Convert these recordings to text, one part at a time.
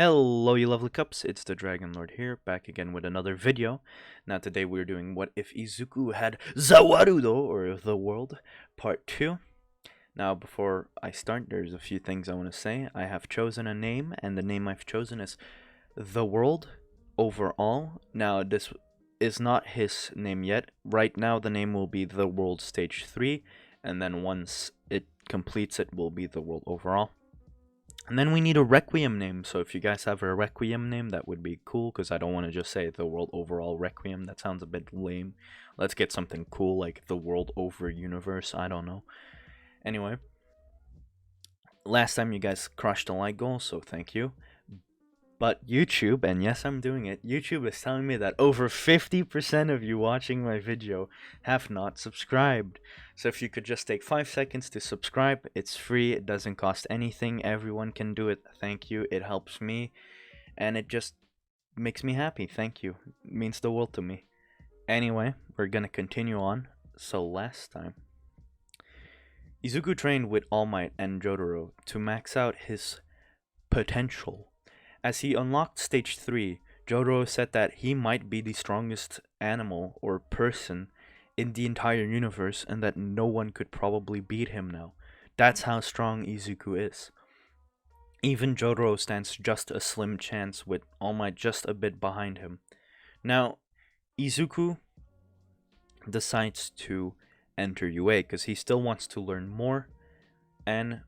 Hello you lovely cups, it's the Dragon Lord here, back again with another video. Now today we're doing What If Izuku Had Zawarudo, or The World, Part 2. Now before I start, there's a few things I want to say. I have chosen a name, and the name I've chosen is The World Overall. Now this is not his name yet. Right now the name will be The World Stage 3, and then once it completes it will be The World Overall. And then we need a Requiem name, so if you guys have a Requiem name, that would be cool, because I don't want to just say The World Overall Requiem, that sounds a bit lame. Let's get something cool, like The World Over Universe, I don't know. Anyway, last time you guys crushed the like goal, so thank you. But YouTube, and yes I'm doing it, YouTube is telling me that over 50% of you watching my video have not subscribed. So if you could just take 5 seconds to subscribe, it's free, it doesn't cost anything, everyone can do it, thank you, it helps me, and it just makes me happy, thank you, it means the world to me. Anyway, we're gonna continue on. So last time, Izuku trained with All Might and Jotaro to max out his potential. As he unlocked Stage 3, Jotaro said that he might be the strongest animal or person in the entire universe and that no one could probably beat him now. That's how strong Izuku is. Even Jotaro stands just a slim chance with All Might just a bit behind him. Now, Izuku decides to enter UA because he still wants to learn more, and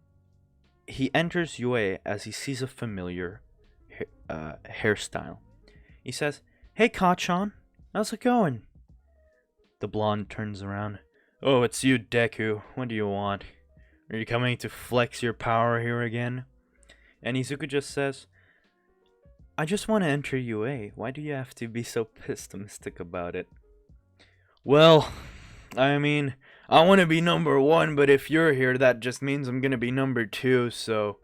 he enters UA as he sees a familiar hairstyle. He says, "Hey Kachan, how's it going?" The blonde turns around. "Oh, it's you, Deku. What do you want? Are you coming to flex your power here again?" And Izuku just says, "I just want to enter UA. Why do you have to be so pessimistic about it?" "Well, I mean, I want to be number 1, but if you're here, that just means I'm gonna be number 2, so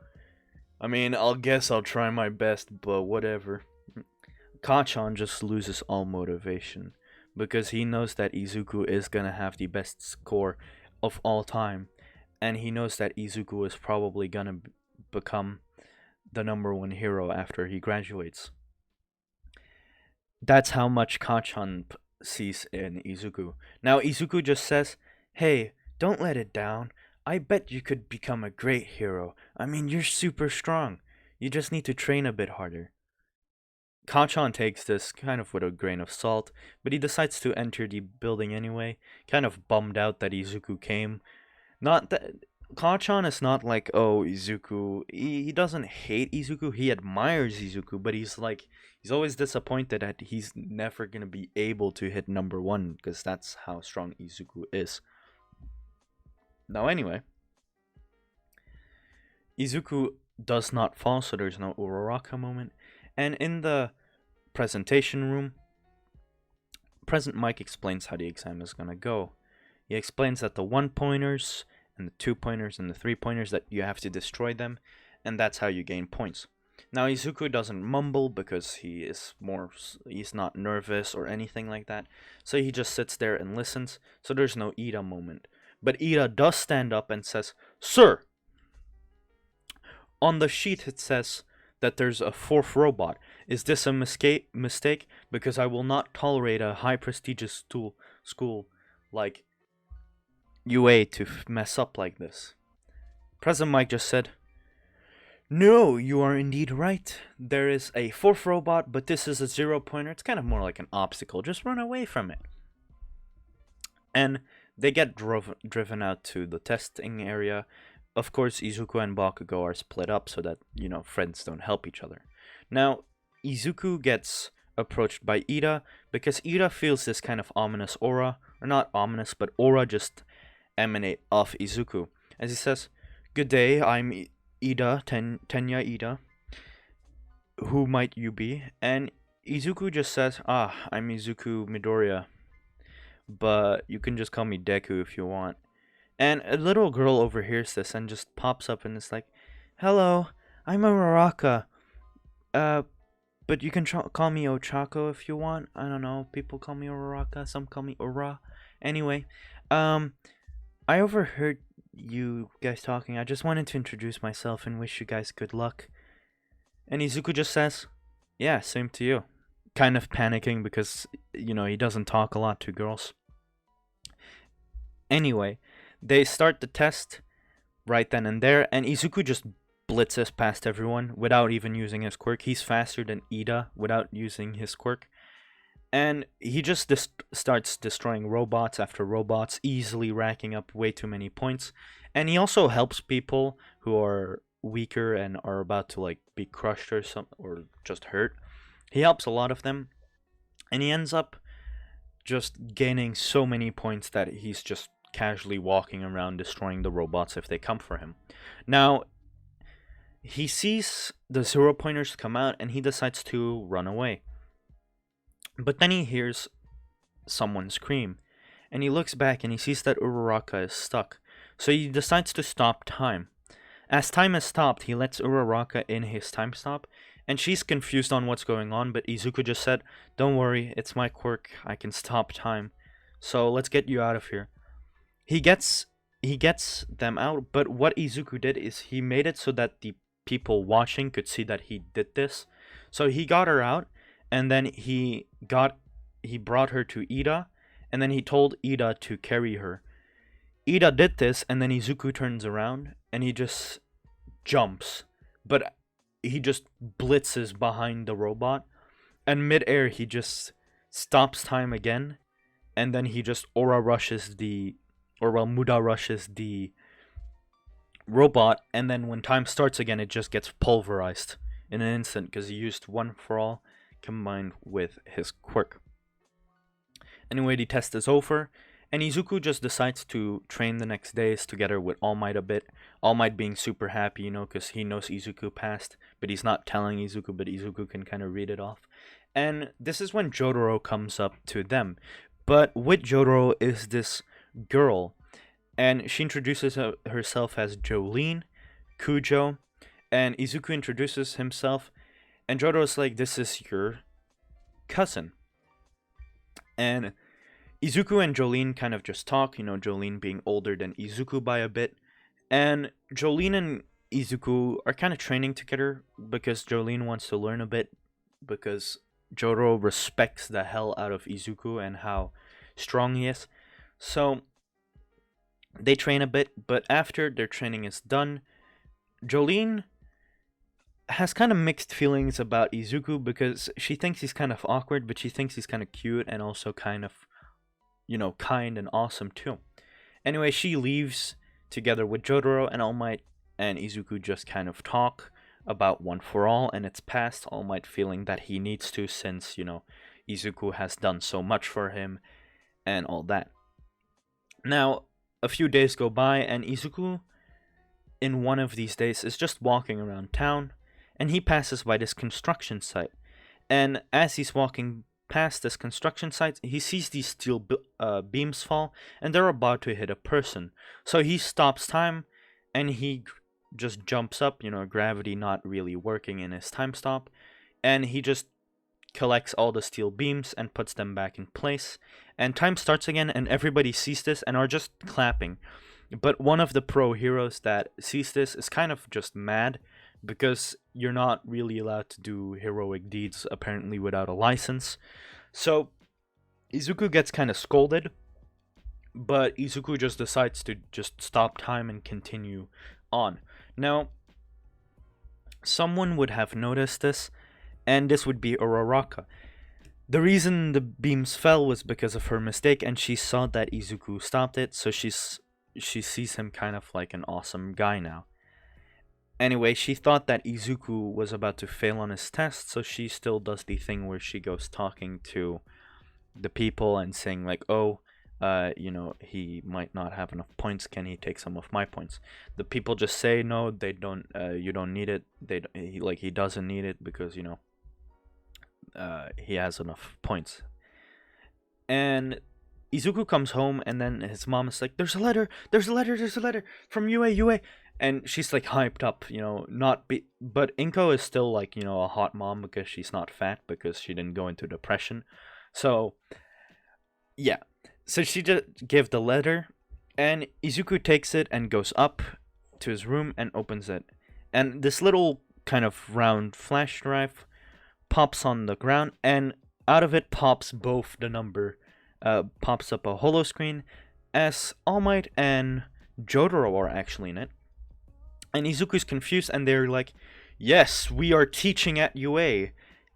I mean, I'll guess I'll try my best, but whatever." Kachan just loses all motivation, because he knows that Izuku is gonna have the best score of all time, and he knows that Izuku is probably gonna become the number 1 hero after he graduates. That's how much Kachan sees in Izuku. Now Izuku just says, "Hey, don't let it down. I bet you could become a great hero. I mean, you're super strong. You just need to train a bit harder." Kachan takes this kind of with a grain of salt, but he decides to enter the building anyway, kind of bummed out that Izuku came. Not that Kachan is not like, oh, Izuku, he doesn't hate Izuku, he admires Izuku, but he's always disappointed that he's never gonna be able to hit number 1, because that's how strong Izuku is. Now anyway, Izuku does not fall, so there's no Uraraka moment, and in the presentation room, President Mike explains how the exam is gonna go. He explains that the 1-pointers and the 2-pointers and the 3-pointers, that you have to destroy them, and that's how you gain points. Now Izuku doesn't mumble because he's not nervous or anything like that, so he just sits there and listens, so there's no Ida moment. But Ida does stand up and says, "Sir, on the sheet it says that there's a 4th robot. Is this a mistake? Because I will not tolerate a high prestigious school like UA to mess up like this." President Mike just said, "No, you are indeed right. There is a 4th robot, but this is a 0-pointer. It's kind of more like an obstacle. Just run away from it." And they get driven out to the testing area. Of course, Izuku and Bakugo are split up so that, friends don't help each other. Now, Izuku gets approached by Ida because Ida feels this kind of ominous aura, or not ominous, but aura just emanate off Izuku. As he says, "Good day, I'm Ida, Tenya Ida. Who might you be?" And Izuku just says, "I'm Izuku Midoriya, but you can just call me Deku if you want." And a little girl overhears this and just pops up and is like, "Hello, I'm Uraraka. But you can call me Ochako if you want. I don't know, people call me Uraraka, some call me Ura. Anyway, I overheard you guys talking. I just wanted to introduce myself and wish you guys good luck." And Izuku just says, yeah, same to you. Kind of panicking because, he doesn't talk a lot to girls. Anyway, they start the test right then and there, and Izuku just blitzes past everyone without even using his quirk. He's faster than Ida without using his quirk. And he just starts destroying robots after robots, easily racking up way too many points. And he also helps people who are weaker and are about to like be crushed or just hurt. He helps a lot of them, and he ends up just gaining so many points that he's just casually walking around destroying the robots if they come for him. Now, he sees the 0 pointers come out and he decides to run away. But then he hears someone scream, and he looks back and he sees that Uraraka is stuck. So he decides to stop time. As time has stopped, he lets Uraraka in his time stop, and she's confused on what's going on, but Izuku just said, "Don't worry, it's my quirk, I can stop time. So let's get you out of here." He gets them out, but what Izuku did is he made it so that the people watching could see that he did this. So he got her out, and then he brought her to Ida, and then he told Ida to carry her. Ida did this, and then Izuku turns around and he just jumps, but he just blitzes behind the robot, and midair he just stops time again, and then he just Muda rushes the robot, and then when time starts again, it just gets pulverized in an instant because he used one for all combined with his quirk. Anyway, the test is over, and Izuku just decides to train the next days together with All Might a bit. All Might being super happy, because he knows Izuku passed, but he's not telling Izuku, but Izuku can kind of read it off. And this is when Jotaro comes up to them. But with Jotaro is this girl, and she introduces herself as Jolene, Kujo, and Izuku introduces himself, and Jotaro's like, "This is your cousin." And Izuku and Jolene kind of just talk, Jolene being older than Izuku by a bit. And Jolene and Izuku are kind of training together because Jolene wants to learn a bit, because Jotaro respects the hell out of Izuku and how strong he is. So they train a bit, but after their training is done, Jolene has kind of mixed feelings about Izuku because she thinks he's kind of awkward, but she thinks he's kind of cute and also kind of, kind and awesome too. Anyway, she leaves together with Jotaro, and All Might and Izuku just kind of talk about One for All, and it's past All Might feeling that he needs to, since, Izuku has done so much for him and all that. Now, a few days go by, and Izuku, in one of these days, is just walking around town, and he passes by this construction site. And as he's walking past this construction site, he sees these steel beams fall, and they're about to hit a person. So he stops time, and he just jumps up, gravity not really working in his time stop, and he just collects all the steel beams and puts them back in place. And time starts again, and everybody sees this and are just clapping. But one of the pro heroes that sees this is kind of just mad, because you're not really allowed to do heroic deeds apparently without a license. So Izuku gets kind of scolded, but Izuku just decides to just stop time and continue on. Now, someone would have noticed this, and this would be Uraraka. The reason the beams fell was because of her mistake, and she saw that Izuku stopped it, so she sees him kind of like an awesome guy now. Anyway, she thought that Izuku was about to fail on his test, so she still does the thing where she goes talking to the people and saying like, "Oh, he might not have enough points. Can he take some of my points?" The people just say, "No, they don't. You don't need it. He doesn't need it because he has enough points." And Izuku comes home, and then his mom is like, "There's a letter from UA." And she's like hyped up, but Inko is still like, a hot mom because she's not fat, because she didn't go into depression. So, yeah. So she just gave the letter, and Izuku takes it and goes up to his room and opens it. And this little kind of round flash drive pops on the ground, and out of it pops both the number, pops up a holo screen as All Might and Jotaro are actually in it. And Izuku's confused, and they're like, yes, we are teaching at UA.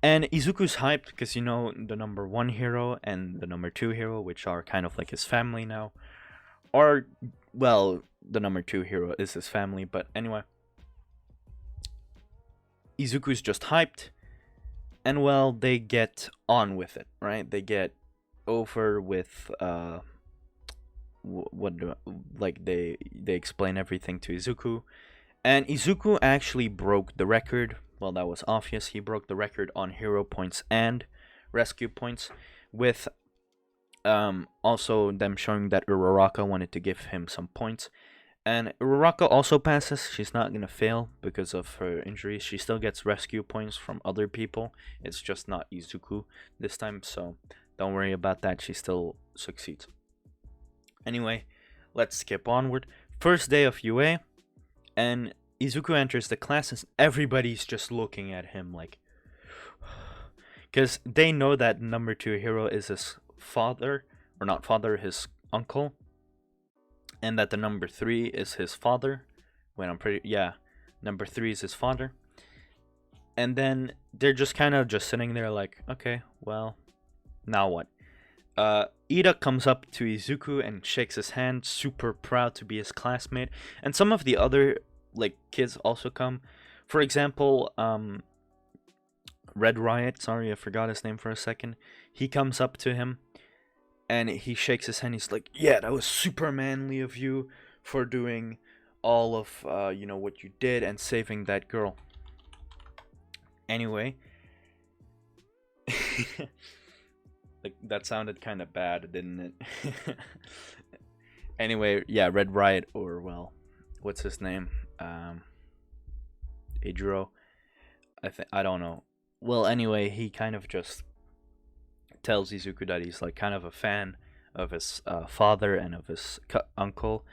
And Izuku's hyped because, you know, the number 1 hero and the number 2 hero, which are kind of like his family now, are, well, the number 2 hero is his family, but anyway. Izuku's just hyped, and well, they get on with it, right? They get over with, they explain everything to Izuku, and Izuku actually broke the record. Well, that was obvious. He broke the record on hero points and rescue points, with also them showing that Uraraka wanted to give him some points. And Uraraka also passes. She's not going to fail because of her injuries. She still gets rescue points from other people. It's just not Izuku this time, so don't worry about that. She still succeeds. Anyway, let's skip onward. First day of UA, and Izuku enters the class, and everybody's just looking at him like, because they know that number 2 hero is his father, or not father, his uncle, and that the number 3 is his father. Number 3 is his father. And then they're just kind of just sitting there like, okay, well, now what? Ida comes up to Izuku and shakes his hand, super proud to be his classmate. And some of the other like kids also come. For example, Red Riot, sorry, I forgot his name for a second. He comes up to him and he shakes his hand. He's like, yeah, that was super manly of you for doing all of what you did and saving that girl. Anyway, like that sounded kind of bad, didn't it? Anyway, yeah, Red Riot, or well, what's his name? Idro. I don't know. Well, anyway, he kind of just tells Izuku that he's like kind of a fan of his father and of his uncle,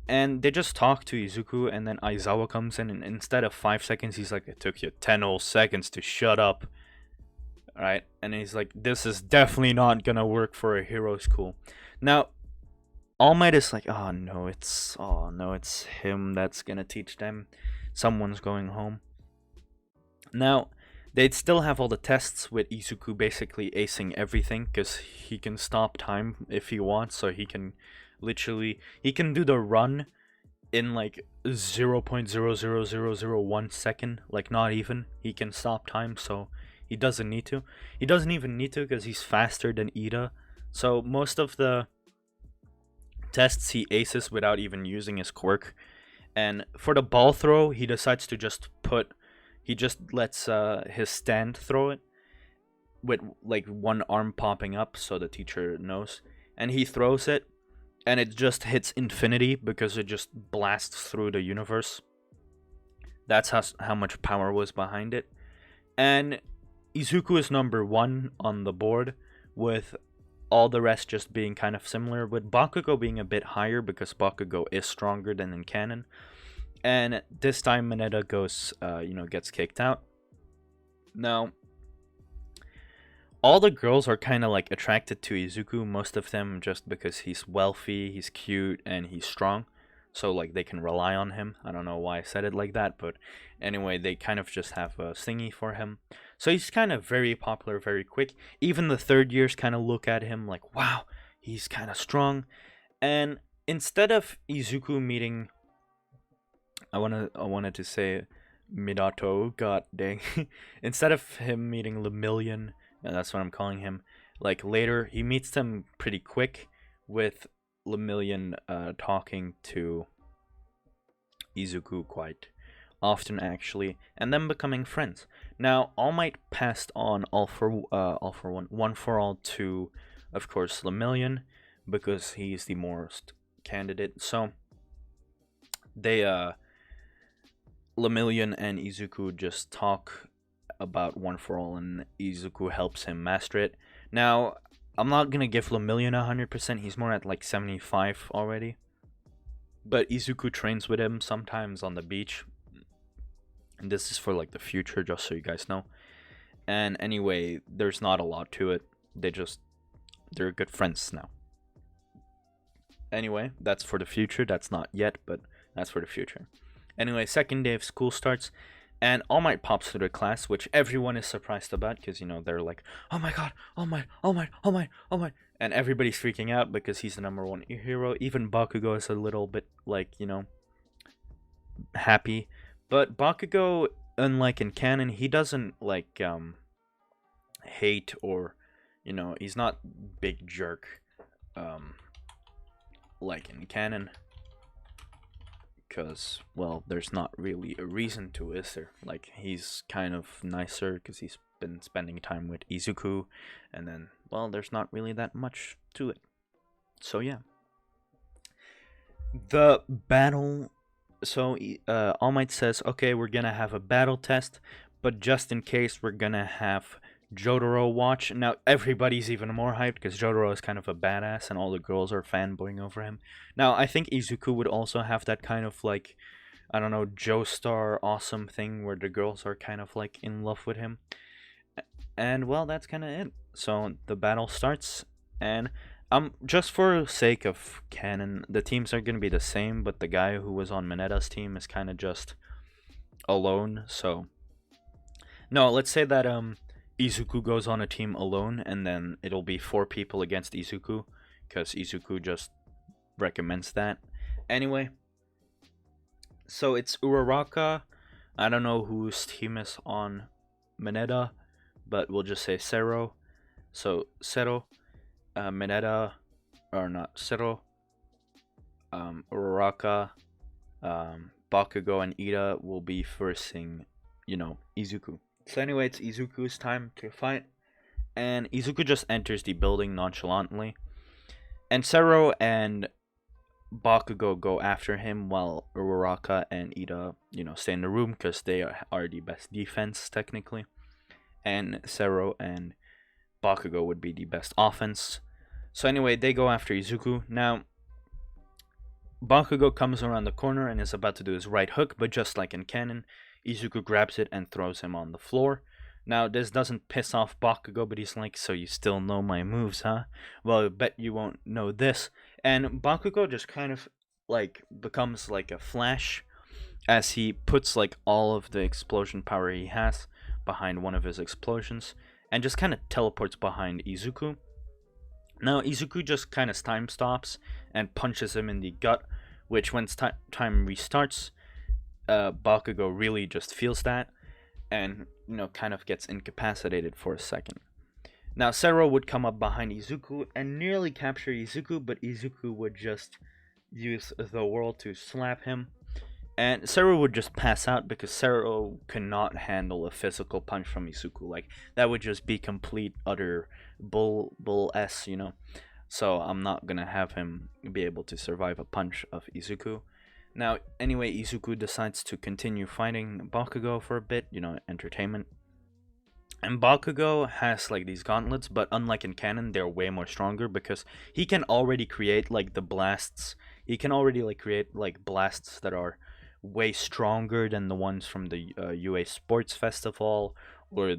and they just talk to Izuku, and then Aizawa comes in, and instead of 5 seconds, he's like, it took you 10 whole seconds to shut up. Alright, and he's like, this is definitely not gonna work for a hero school. Now, All Might is like, oh no, it's him that's gonna teach them. Someone's going home. Now, they'd still have all the tests with Izuku basically acing everything, because he can stop time if he wants, so he can do the run in like 0.00001 second, like not even. He can stop time, so he doesn't need to. He doesn't even need to because he's faster than Ida. So most of the tests he aces without even using his quirk. And for the ball throw, he decides to he just lets his stand throw it with like one arm popping up so the teacher knows. And he throws it, and it just hits infinity because it just blasts through the universe. That's how much power was behind it. And Izuku is number 1 on the board, with all the rest just being kind of similar, with Bakugo being a bit higher because Bakugo is stronger than in canon. And this time Mineta gets kicked out. Now, all the girls are kind of like attracted to Izuku, most of them just because he's wealthy, he's cute, and he's strong. So like they can rely on him. I don't know why I said it like that, but anyway, they kind of just have a thingy for him. So he's kind of very popular very quick. Even the third years kind of look at him like, wow, he's kind of strong. And instead of Izuku meeting, I wanted to say Minato, god dang. Instead of him meeting Lemillion, and that's what I'm calling him, like later, he meets them pretty quick, with Lemillion talking to Izuku quite often actually, and then becoming friends. Now, All Might passed on All for One for All to, of course, Lemillion, because he's the most candidate. So they Lemillion and Izuku just talk about One for All, and Izuku helps him master it. Now, I'm not gonna give Lemillion 100%. He's more at like 75 already. But Izuku trains with him sometimes on the beach. And this is for like the future, just so you guys know. And anyway, there's not a lot to it. They're good friends now. Anyway, that's for the future. That's not yet, but that's for the future. Anyway, second day of school starts, and All Might pops to the class, which everyone is surprised about because, they're like, oh my god, All Might, All Might, All Might, All Might. And everybody's freaking out because he's the number one hero. Even Bakugo is a little bit, like, happy. But Bakugo, unlike in canon, he doesn't, like, hate or, he's not big jerk. Like in canon, because, well, there's not really a reason to, is there? Like, he's kind of nicer because he's been spending time with Izuku, and then, well, there's not really that much to it. So yeah, the battle. So All Might says, okay, we're gonna have a battle test, but just in case, we're gonna have Jotaro watch. Now everybody's even more hyped because Jotaro is kind of a badass and all the girls are fanboying over him. Now I think Izuku would also have that kind of, like, I don't know, Joestar awesome thing where the girls are kind of like in love with him. And well, that's kind of it. So the battle starts, and just for sake of canon, the teams are going to be the same, but the guy who was on Minetta's team is kind of just alone. So no, let's say that Izuku goes on a team alone, and then it'll be 4 people against Izuku, because Izuku just recommends that. Anyway, so it's Uraraka. I don't know whose team is on Mineta, but we'll just say Sero. So Sero, Mineta, or not Sero, Uraraka, Bakugo, and Ida will be versing, Izuku. So anyway, it's Izuku's time to fight, and Izuku just enters the building nonchalantly, and Sero and Bakugo go after him while Uraraka and Ida, stay in the room because they are the best defense technically, and Sero and Bakugo would be the best offense. So anyway, they go after Izuku. Now, Bakugo comes around the corner and is about to do his right hook, but just like in canon, Izuku grabs it and throws him on the floor. Now, this doesn't piss off Bakugo, but he's like, so you still know my moves, huh? Well, I bet you won't know this. And Bakugo just kind of, like, becomes like a flash as he puts, like, all of the explosion power he has behind one of his explosions and just kind of teleports behind Izuku. Now, Izuku just kind of time stops and punches him in the gut, which when time restarts, Bakugo really just feels that and, kind of gets incapacitated for a second. Now, Sero would come up behind Izuku and nearly capture Izuku, but Izuku would just use the world to slap him. And Sero would just pass out because Sero cannot handle a physical punch from Izuku. Like, that would just be complete, utter bull-s, So I'm not gonna have him be able to survive a punch of Izuku. Now, anyway, Izuku decides to continue fighting Bakugo for a bit, entertainment. And Bakugo has, like, these gauntlets, but unlike in canon, they're way more stronger because he can already create, like, the blasts. He can already, like, create, like, blasts that are way stronger than the ones from the UA Sports Festival, or,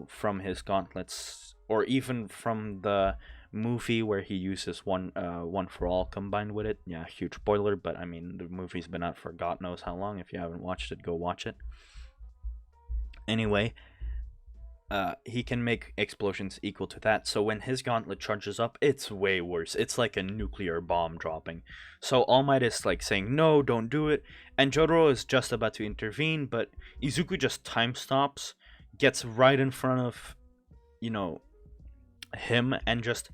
from his gauntlets, or even from the movie where he uses one for all combined with it. Yeah, huge spoiler, but I mean, the movie's been out for God knows how long. If you haven't watched it, go watch it. Anyway, he can make explosions equal to that. So when his gauntlet charges up, it's way worse. It's like a nuclear bomb dropping. So All Might is like saying, no, don't do it. And Jotaro is just about to intervene, but Izuku just time stops, gets right in front of, him, and just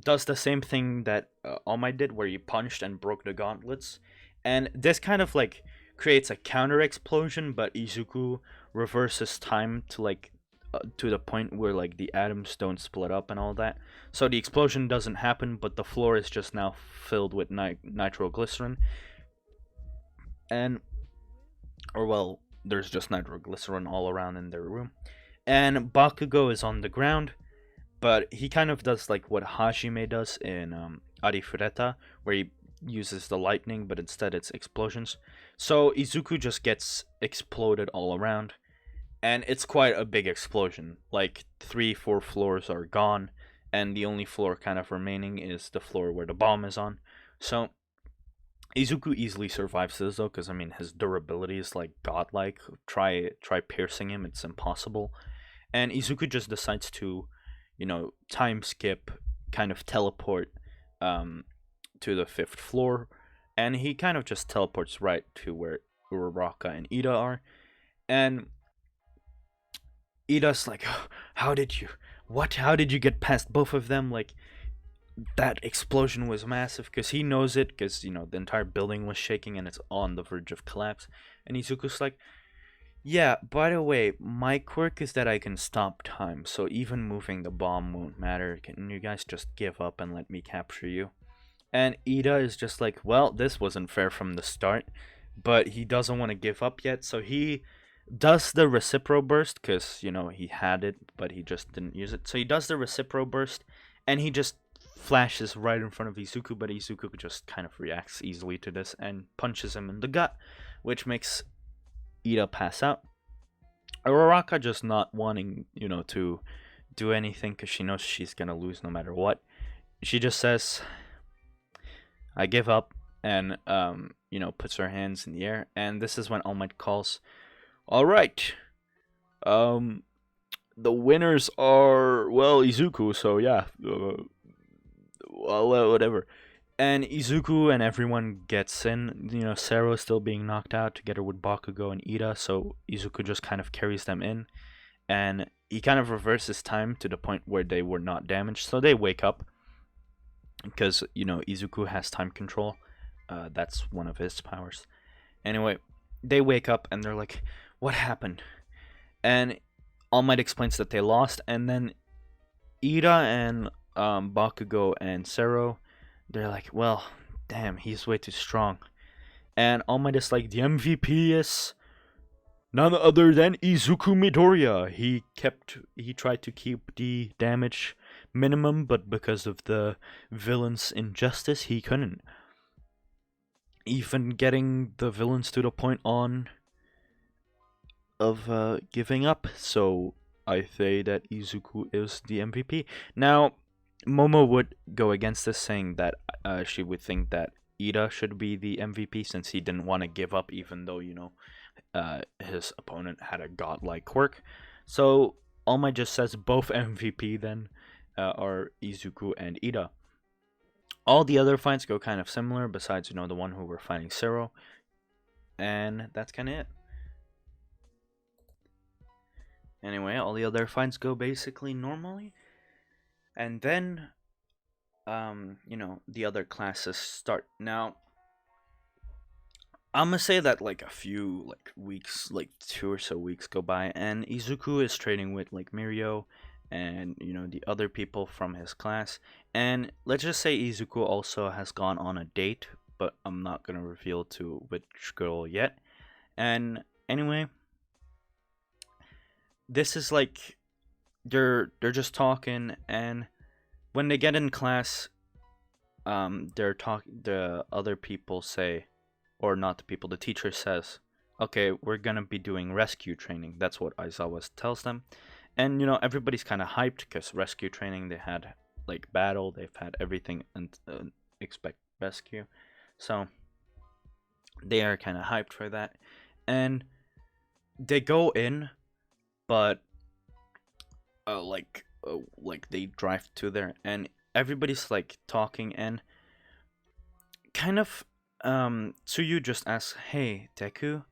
does the same thing that All Might did, where he punched and broke the gauntlets. And this kind of, like, creates a counter explosion, but Izuku reverses time to, like, to the point where, like, the atoms don't split up and all that. So the explosion doesn't happen, but the floor is just now filled with nitroglycerin. And, or well, there's just nitroglycerin all around in their room. And Bakugo is on the ground, but he kind of does like what Hajime does in Arifureta, where he uses the lightning, but instead it's explosions. So Izuku just gets exploded all around, and it's quite a big explosion. Like 3, 4 floors are gone, and the only floor kind of remaining is the floor where the bomb is on. So Izuku easily survives this though, because I mean his durability is like godlike. Try piercing him, it's impossible. And Izuku just decides to, time skip, kind of teleport, um, to the 5th floor, and he kind of just teleports right to where Uraraka and Ida are, and Ida's like, "How did you? What? How did you get past both of them? Like that explosion was massive." Because he knows it, because the entire building was shaking and it's on the verge of collapse. And Izuku's like, "Yeah, by the way, my quirk is that I can stop time, so even moving the bomb won't matter. Can you guys just give up and let me capture you?" And Ida is just like, "Well, this wasn't fair from the start," but he doesn't want to give up yet, so he does the Recipro Burst, because, he had it, but he just didn't use it. So he does the Recipro Burst, and he just flashes right in front of Izuku, but Izuku just kind of reacts easily to this and punches him in the gut, which makes Ida pass out. Uraraka just not wanting, to do anything because she knows she's gonna lose no matter what. She just says, "I give up," and puts her hands in the air. And this is when All Might calls, "All right, um, the winners are, well, Izuku. So yeah, well, whatever." And Izuku and everyone gets in. Sero is still being knocked out together with Bakugo and Ida. So Izuku just kind of carries them in, and he kind of reverses time to the point where they were not damaged. So they wake up because Izuku has time control. That's one of his powers. Anyway, they wake up and they're like, "What happened?" And All Might explains that they lost, and then Ida and Bakugo and Sero, they're like, "Well, damn, he's way too strong." And All Might is like, "The MVP is none other than Izuku Midoriya. He tried to keep the damage minimum, but because of the villain's injustice, he couldn't. Even getting the villains to the point of giving up. So I say that Izuku is the MVP." Now, Momo would go against this, saying that she would think that Ida should be the MVP since he didn't want to give up, even though his opponent had a godlike quirk. So All Might just says both MVP then are Izuku and Ida. All the other fights go kind of similar, besides the one who were fighting Zero, and that's kind of it. Anyway, all the other fights go basically normally, and then the other classes start. Now, I'm gonna say that like a few weeks, like 2 or so weeks go by, and Izuku is training with like Mirio and the other people from his class. And let's just say Izuku also has gone on a date, but I'm not gonna reveal to which girl yet. And anyway, this is like they're just talking, and when they get in class, the other people say, or not the people, the teacher says, "Okay, we're gonna be doing rescue training." That's what Aizawa tells them. And everybody's kind of hyped because rescue training, they had like battle, they've had everything, and expect rescue. So they are kind of hyped for that. And they go in, but like they drive to there, and everybody's like talking, and kind of Tsuyu just asks, "Hey, Deku,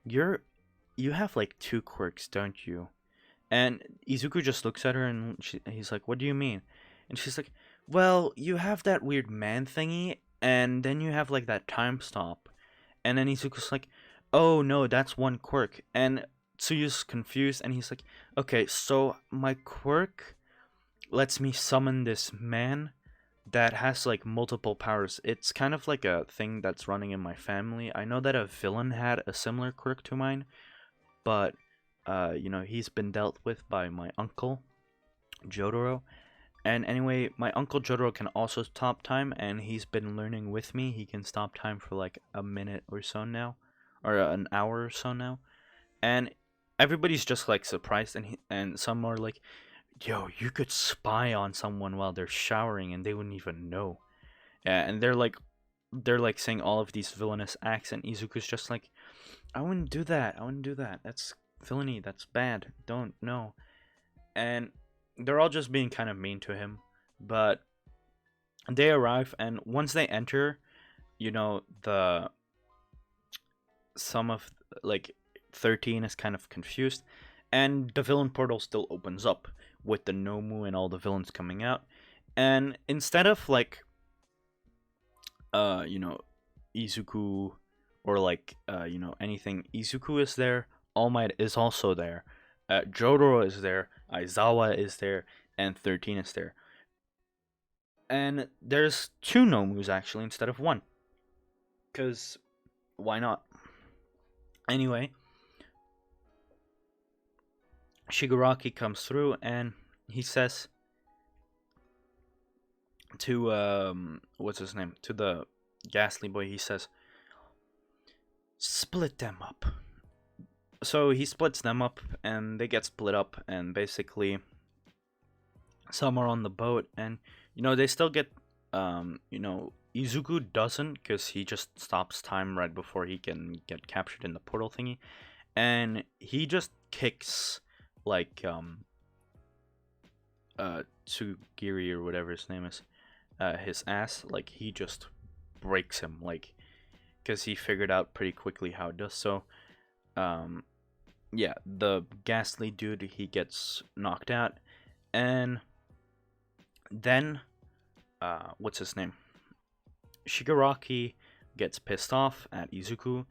you have like 2 quirks, don't you?" And Izuku just looks at her, and he's like, "What do you mean?" And she's like, "Well, you have that weird man thingy, and then you have like that time stop." And then Izuku's like, "Oh no, that's one quirk." And Tsuyu's confused, and he's like, "Okay, so my quirk lets me summon this man that has like multiple powers. It's kind of like a thing that's running in my family. I know that a villain had a similar quirk to mine, but he's been dealt with by my uncle Jotaro, And anyway, my uncle Jotaro can also stop time, and he's been learning with me. He can stop time for like a minute or so now, or an hour or so now. And everybody's just like surprised, and some are like, "Yo, you could spy on someone while they're showering, and they wouldn't even know." Yeah, and they're like saying all of these villainous acts, and Izuku's just like, "I wouldn't do that. I wouldn't do that. That's villainy. That's bad. Don't know." And they're all just being kind of mean to him, but they arrive, and once they enter, you know, the some of like 13 is kind of confused, and the villain portal still opens up with the Nomu and all the villains coming out. And instead of like you know, Izuku, or like you know, anything, Izuku is there, All Might is also there, Jotaro is there, Aizawa is there, and 13 is there. And there's two Nomus actually instead of one, because why not? Anyway, Shigaraki comes through, and he says to what's his name, to the ghastly boy, he says, split them up. So he splits them up, and they get split up, and basically some are on the boat, and you know, they still get you know, Izuku doesn't, because he just stops time right before he can get captured in the portal thingy, and he just kicks like Tsugiri or whatever his name is, his ass. Like, he just breaks him, like, because he figured out pretty quickly how it does. So yeah, the ghastly dude, he gets knocked out, and then what's his name, Shigaraki gets pissed off at Izuku,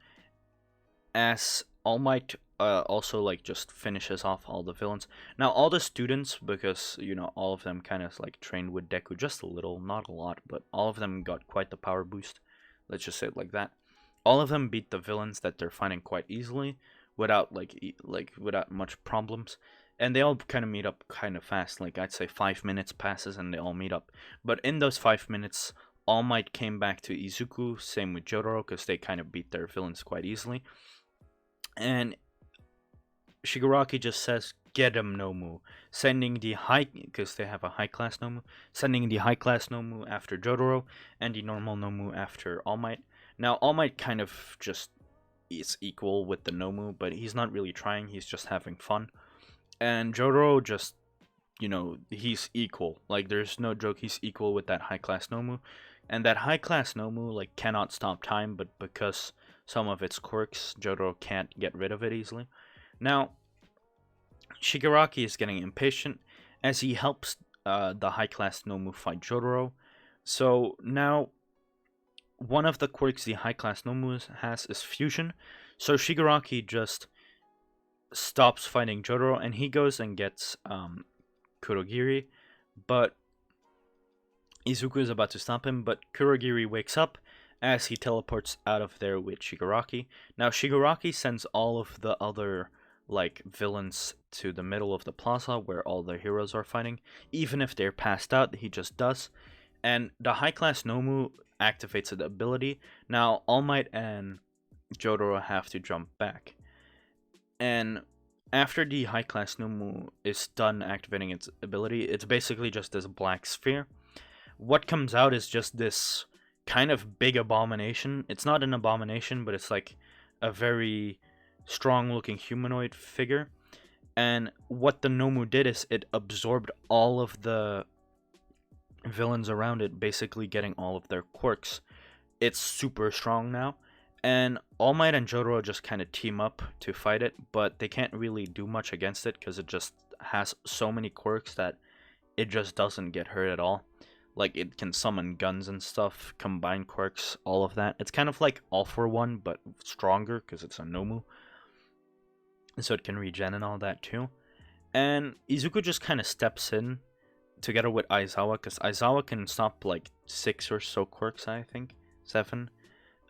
as All Might also like just finishes off all the villains. Now all the students, because you know, all of them kind of like trained with Deku just a little, not a lot, but all of them got quite the power boost. Let's just say it like that. All of them beat the villains that they're fighting quite easily, without without much problems. And they all kind of meet up kind of fast. Like, I'd say 5 minutes passes and they all meet up. But in those 5 minutes, All Might came back to Izuku. Same with Jotaro, because they kind of beat their villains quite easily. And Shigaraki just says, "Get him, Nomu," sending the high, because they have a high class Nomu, sending the high class Nomu after Jotaro, and the normal Nomu after All Might. Now All Might kind of just is equal with the Nomu, but he's not really trying. He's just having fun. And Jotaro just, you know, he's equal. Like, there's no joke. He's equal with that high class Nomu, and that high class Nomu like cannot stop time, but because some of its quirks, Jotaro can't get rid of it easily. Now, Shigaraki is getting impatient as he helps the high class Nomu fight Jotaro. So now, one of the quirks the high class Nomu has is fusion. So Shigaraki just stops fighting Jotaro, and he goes and gets Kurogiri, but Izuku is about to stop him, but Kurogiri wakes up as he teleports out of there with Shigaraki. Now Shigaraki sends all of the other like villains to the middle of the plaza where all the heroes are fighting. Even if they're passed out, he just does. And the high class Nomu activates the ability. Now All Might and Jotaro have to jump back. And after the high class Nomu is done activating its ability, it's basically just this black sphere. What comes out is just this kind of big abomination. It's not an abomination, but it's like a very strong looking humanoid figure. And what the Nomu did is it absorbed all of the villains around it, basically getting all of their quirks. It's super strong now, and All Might and Jotaro just kind of team up to fight it, but they can't really do much against it because it just has so many quirks that it just doesn't get hurt at all. Like, it can summon guns and stuff, combine quirks, all of that. It's kind of like All for One, but stronger because it's a Nomu. So it can regen and all that too. And Izuku just kind of steps in together with Aizawa, because Aizawa can stop like 6 or so quirks, I think. 7.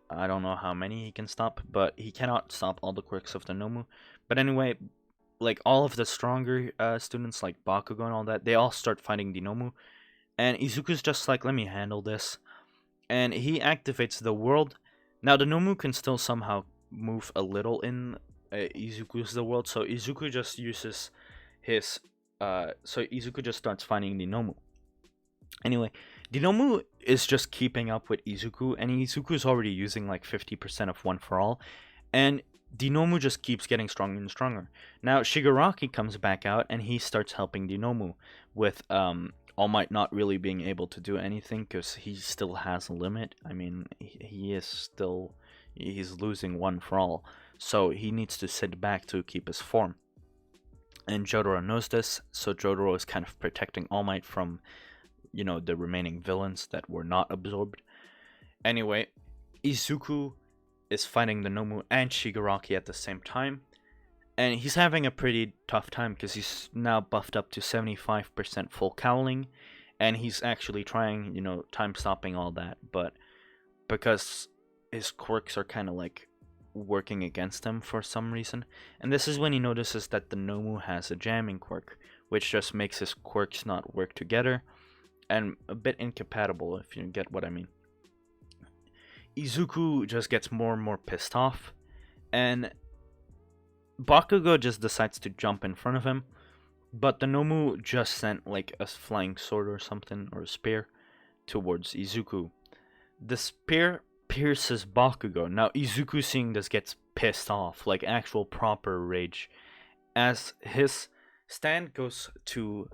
I don't know how many he can stop, but he cannot stop all the quirks of the Nomu. But anyway, like all of the stronger students like Bakugo and all that, they all start fighting Dinomu, and Izuku's just like, let me handle this, and he activates the world. Now the Nomu can still somehow move a little in Izuku's the world, so Izuku just uses his so Izuku just starts fighting the Nomu. Anyway, Dinomu is just keeping up with Izuku, and Izuku's already using like 50% of One for All, and Dinomu just keeps getting stronger and stronger. Now Shigaraki comes back out, and he starts helping Dinomu with All Might not really being able to do anything because he still has a limit. I mean, he is still he's losing One for All, so he needs to sit back to keep his form. And Jotaro knows this, so Jotaro is kind of protecting All Might from the remaining villains that were not absorbed. Anyway, Izuku is fighting the Nomu and Shigaraki at the same time, and he's having a pretty tough time because he's now buffed up to 75% full cowling, and he's actually trying, time stopping all that, but because his quirks are kind of like working against him for some reason, and this is when he notices that the Nomu has a jamming quirk, which just makes his quirks not work together, and a bit incompatible, if you get what I mean. Izuku just gets more and more pissed off, and Bakugo just decides to jump in front of him, but the Nomu just sent like a flying sword or something, or a spear, towards Izuku. The spear pierces Bakugo. Now Izuku, seeing this, gets pissed off, like actual proper rage, as his stand goes to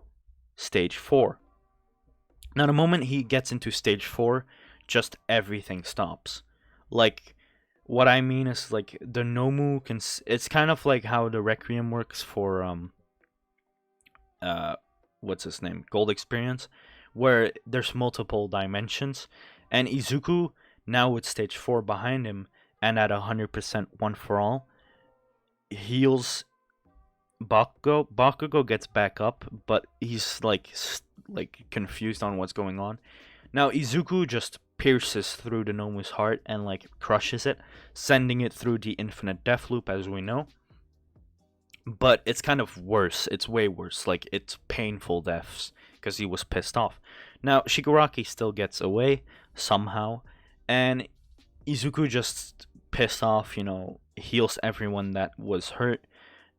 stage 4. Now, the moment he gets into stage 4, just everything stops. Like, what I mean is, like, the Nomu can. It's kind of like how the Requiem works for, what's his name? Gold Experience, where there's multiple dimensions. And Izuku, now with stage 4 behind him, and at 100% One for All, heals Bakugo. Bakugo gets back up, but he's like confused on what's going on. Now Izuku just pierces through the Nomu's heart and like crushes it, sending it through the infinite death loop, as we know. But it's kind of worse. It's way worse. Like, it's painful deaths because he was pissed off. Now Shigaraki still gets away somehow, and Izuku just pissed off, heals everyone that was hurt,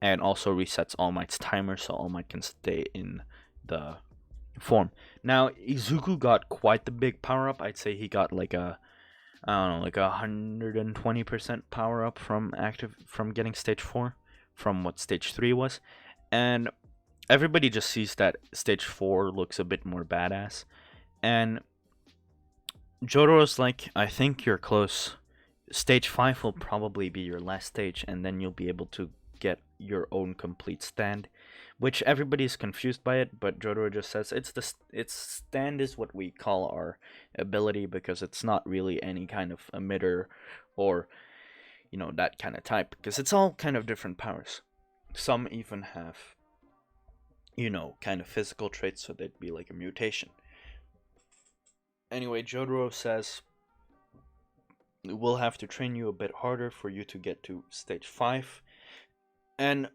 and also resets All Might's timer so All Might can stay in the form. Now Izuku got quite the big power up. I'd say he got like a 120% power up from getting stage 4 from what stage 3 was, and everybody just sees that stage 4 looks a bit more badass, and Jotaro's like, I think you're close. Stage 5 will probably be your last stage, and then you'll be able to get your own complete stand, which everybody's confused by it, but Jotaro just says its stand is what we call our ability, because it's not really any kind of emitter or that kind of type, because it's all kind of different powers. Some even have kind of physical traits, so they'd be like a mutation. Anyway, Jotaro says, we'll have to train you a bit harder for you to get to stage 5. And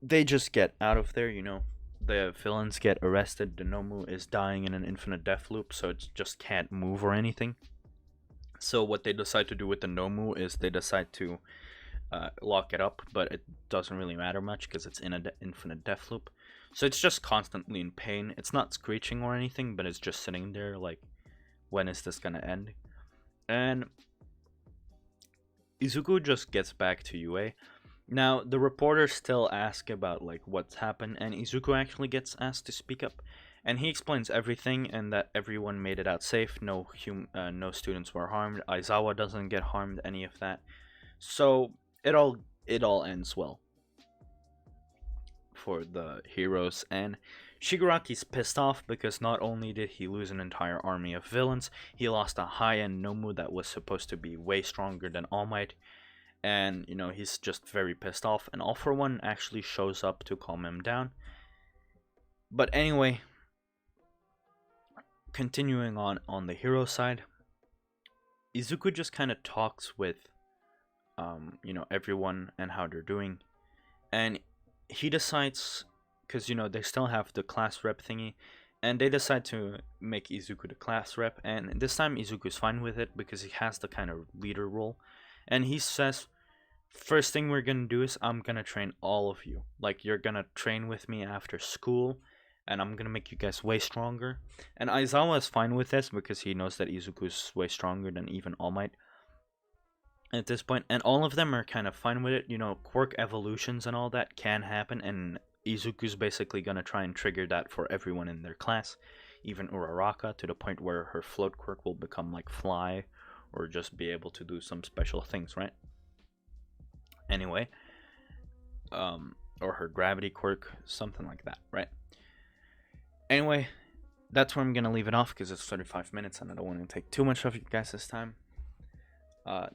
they just get out of there, The villains get arrested. The Nomu is dying in an infinite death loop, so it just can't move or anything. So what they decide to do with the Nomu is they decide to lock it up, but it doesn't really matter much because it's in an infinite death loop. So it's just constantly in pain. It's not screeching or anything, but it's just sitting there like, when is this gonna end? And Izuku just gets back to UA. Now, the reporters still ask about like what's happened, and Izuku actually gets asked to speak up, and he explains everything and that everyone made it out safe. No students were harmed. Aizawa doesn't get harmed. Any of that. So it all ends well for the heroes, and Shigaraki's pissed off because not only did he lose an entire army of villains, he lost a high-end Nomu that was supposed to be way stronger than All Might, and he's just very pissed off, and All For One actually shows up to calm him down. But anyway, continuing on the hero side, Izuku just kind of talks with everyone and how they're doing, and he decides, because they still have the class rep thingy, and they decide to make Izuku the class rep, and this time Izuku's fine with it because he has the kind of leader role, and he says, first thing we're gonna do is I'm gonna train all of you. Like, you're gonna train with me after school, and I'm gonna make you guys way stronger. And Aizawa is fine with this because he knows that Izuku's way stronger than even All Might at this point, and all of them are kind of fine with it. Quirk evolutions and all that can happen, and Izuku's basically gonna try and trigger that for everyone in their class, even Uraraka, to the point where her float quirk will become like fly, or just be able to do some special things, right? Anyway, or her gravity quirk, something like that, right? Anyway, that's where I'm gonna leave it off because it's 35 minutes and I don't want to take too much of you guys' time.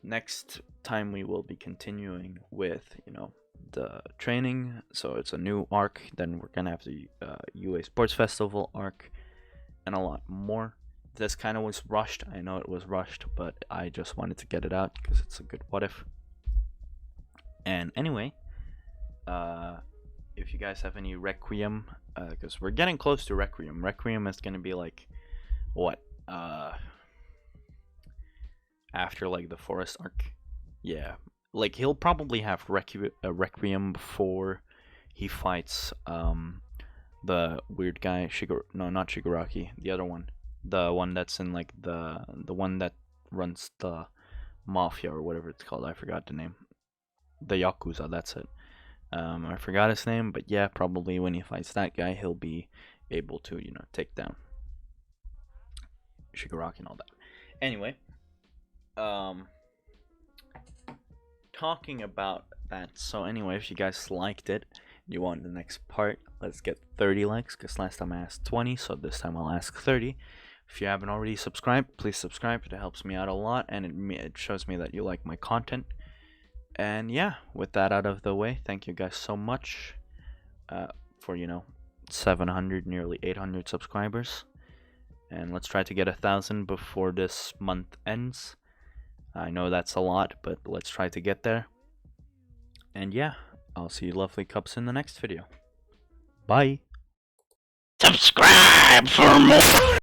Next time we will be continuing with the training, so it's a new arc. Then we're gonna have the UA Sports Festival arc and a lot more. This kind of was rushed. I know it was rushed, but I just wanted to get it out because it's a good what if. And anyway, if you guys have any Requiem, because we're getting close to Requiem. Requiem is gonna be like what? After like the forest arc. Yeah, like he'll probably have Requiem before he fights the weird guy no, not Shigaraki, the other one, the one that's in like the one that runs the mafia or whatever it's called. I forgot the name. The Yakuza, that's it. I forgot his name, but yeah, probably when he fights that guy, he'll be able to take down Shigaraki and all that. Anyway, talking about that, so anyway, if you guys liked it, you want the next part, let's get 30 likes, because last time I asked 20, so this time I'll ask 30. If you haven't already subscribed, please subscribe. It helps me out a lot, and it shows me that you like my content. And yeah, with that out of the way, thank you guys so much for 700, nearly 800 subscribers, and let's try to get 1,000 before this month ends. I know that's a lot, but let's try to get there. And yeah, I'll see you lovely cups in the next video. Bye. Subscribe for more.